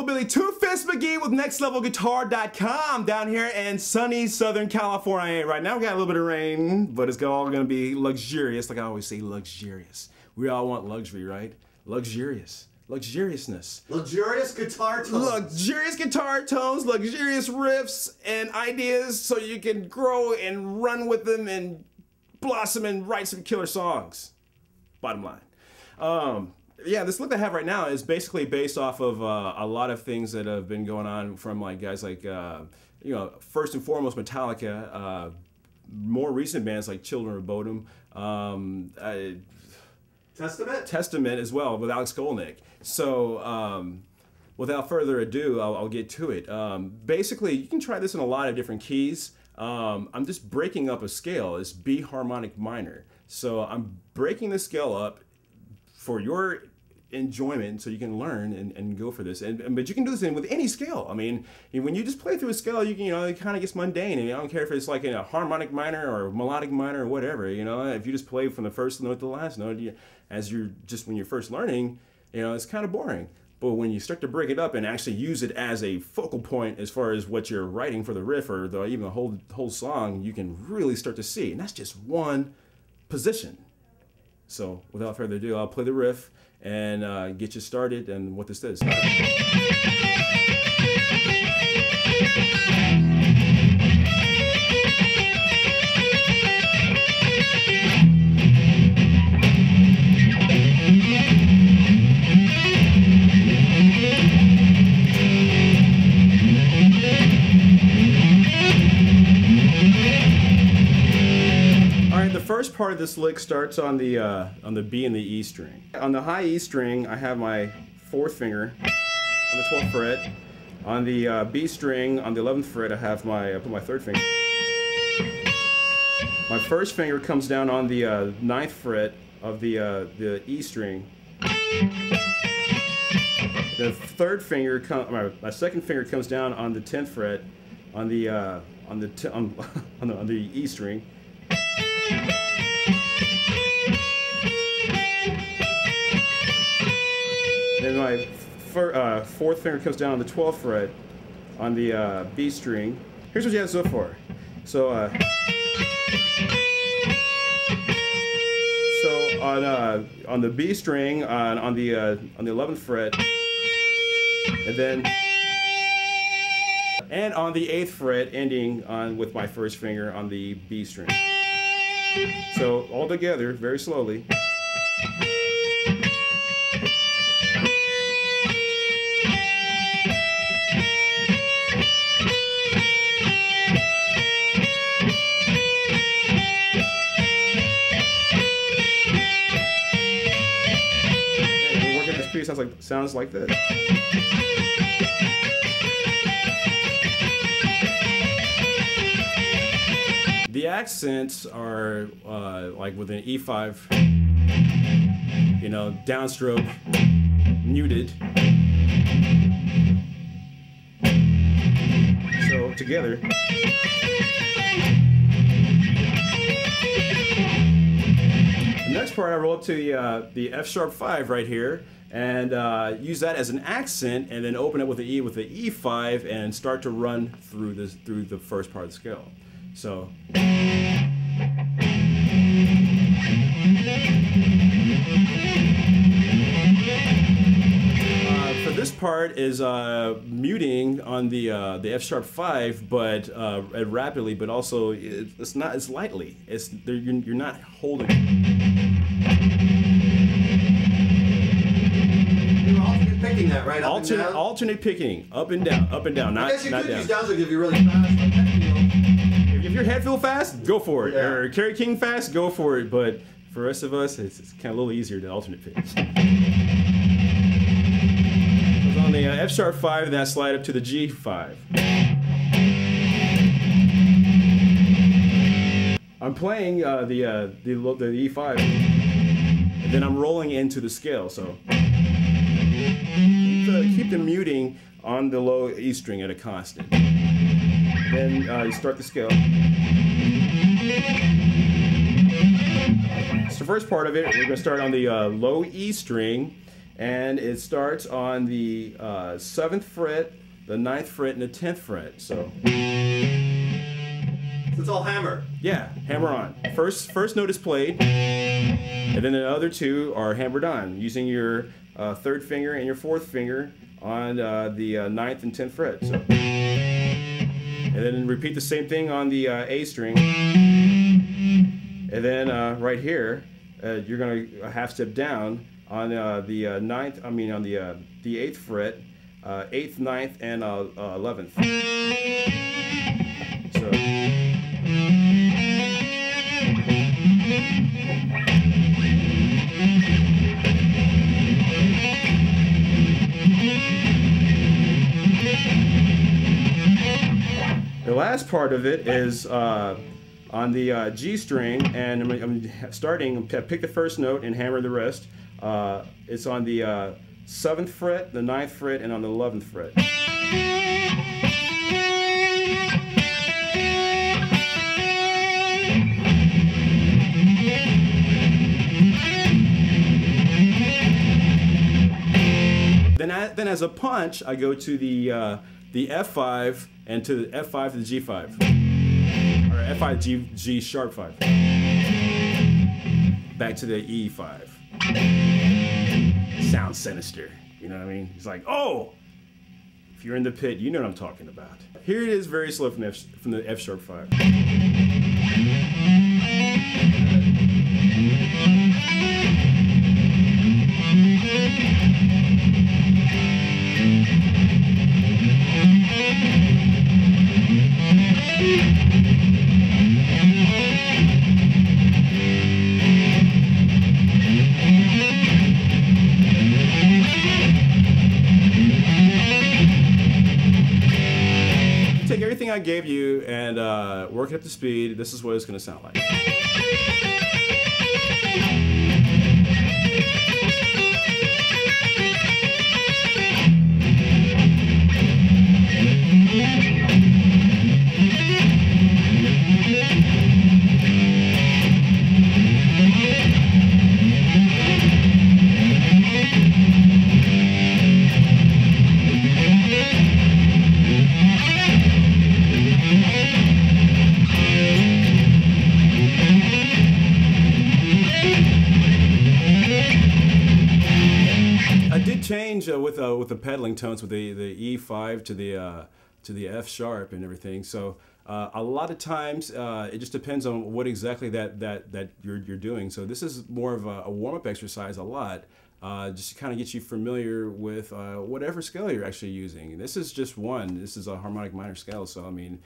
Hillbilly Two-Fist McGee with NextLevelGuitar.com down here in sunny Southern California. Right now we got a little bit of rain, but it's all gonna be luxurious. Like I always say, luxurious. We all want luxury, right? Luxurious. Luxuriousness. Luxurious guitar tones. Luxurious guitar tones, luxurious riffs and ideas so you can grow and run with them and blossom and write some killer songs. Bottom line. Yeah, this look I have right now is basically based off of a lot of things that have been going on from like guys like, you know, first and foremost Metallica, more recent bands like Children of Bodom, Testament as well with Alex Skolnick. So without further ado, I'll get to it. Basically, you can try this in a lot of different keys. I'm just breaking up a scale. It's B harmonic minor. So I'm breaking the scale up for your enjoyment so you can learn and go for this. But you can do this with any scale. I mean, when you just play through a scale, you know, it kind of gets mundane. And I don't care if it's like in a harmonic minor or melodic minor or whatever, you know, if you just play from the first note to the last note, when you're first learning, you know, it's kind of boring. But when you start to break it up and actually use it as a focal point as far as what you're writing for the riff or even the whole song, you can really start to see. And that's just one position. So without further ado, I'll play the riff and get you started and what this is. First part of this lick starts on the B and the E string. On the high E string, I have my 4th finger on the 12th fret. On the B string, on the 11th fret, I put my 3rd finger. My 1st finger comes down on the 9th fret of the E string. The 3rd finger, my 2nd finger comes down on the 10th fret on the E string. Then my 4th finger comes down on the 12th fret on the B string. Here's what you have so far. So, on the B string on the 11th fret, and on the 8th fret, ending with my 1st finger on the B string. So all together, very slowly. Sounds like this. The accents are like with an E5, you know, downstroke, muted. So together. The next part, I roll up to the F#5 right here. And use that as an accent, and then open it with the E with the E5, and start to run through the first part of the scale. So. For this part is muting on the F#5, but rapidly, but also it's lightly. You're not holding. Picking that, right? Alternate picking, up and down, not down. I guess you could use downs if you're really fast. If your head feel fast, go for it. Yeah. Or Kerry King fast, go for it. But for the rest of us, it's kind of a little easier to alternate pick. So on the F#5, that slide up to the G5. I'm playing the E5, and then I'm rolling into the scale. So. Keep the muting on the low E string at a constant. Then you start the scale. So the first part of it, we're going to start on the low E string, and it starts on the 7th fret, the 9th fret, and the 10th fret. So it's all hammer. Yeah, hammer on. First note is played, and then the other two are hammered on using your 3rd finger and your 4th finger on the 9th and 10th fret. So, and then repeat the same thing on the A string, and then right here you're going to half step down on the 9th. I mean on the 8th fret, 8th, 9th, and 11th. So. The last part of it is on the G string, and I'm starting, pick the first note and hammer the rest. It's on the 7th fret, the 9th fret, and on the 11th fret. Then as a punch, I go to the F5 and to the F5 to the G5, or F5 G sharp 5, back to the E5. Sounds sinister, you know what I mean? It's like, oh, if you're in the pit, you know what I'm talking about. Here it is, very slow from the F sharp 5. Take everything I gave you and work it up to speed. This is what it's going to sound like. Change with the pedaling tones with the E5 to the F sharp and everything. So a lot of times it just depends on what exactly that you're doing. So this is more of a warm-up exercise a lot, just to kind of get you familiar with whatever scale you're actually using. This is just one. This is a harmonic minor scale. So I mean,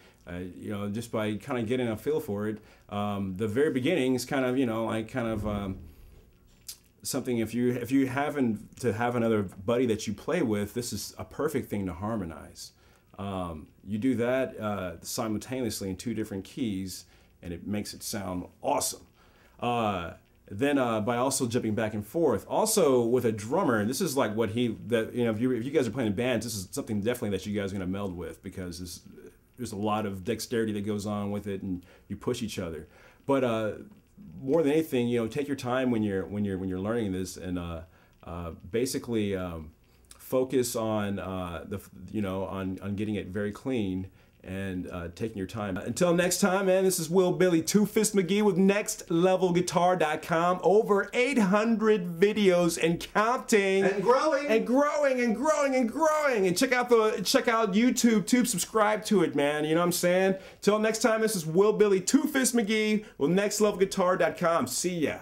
you know, just by kind of getting a feel for it, the very beginning is kind of, you know, like kind of something, if you happen to have another buddy that you play with, this is a perfect thing to harmonize. You do that simultaneously in 2 different keys, and it makes it sound awesome. Then by also jumping back and forth, also with a drummer, this is like what you know, if you guys are playing in bands, this is something definitely that you guys are going to meld with, because there's a lot of dexterity that goes on with it, and you push each other. But more than anything, you know, take your time when you're learning this, and basically focus on on getting it very clean and taking your time. Until next time, man, this is Will Billy Two Fist McGee with NextLevelGuitar.com. Over 800 videos and counting, and growing, and growing, and growing, and growing. And check out YouTube too. Subscribe to it, man. You know what I'm saying? Till next time, this is Will Billy Two Fist McGee with NextLevelGuitar.com. See ya.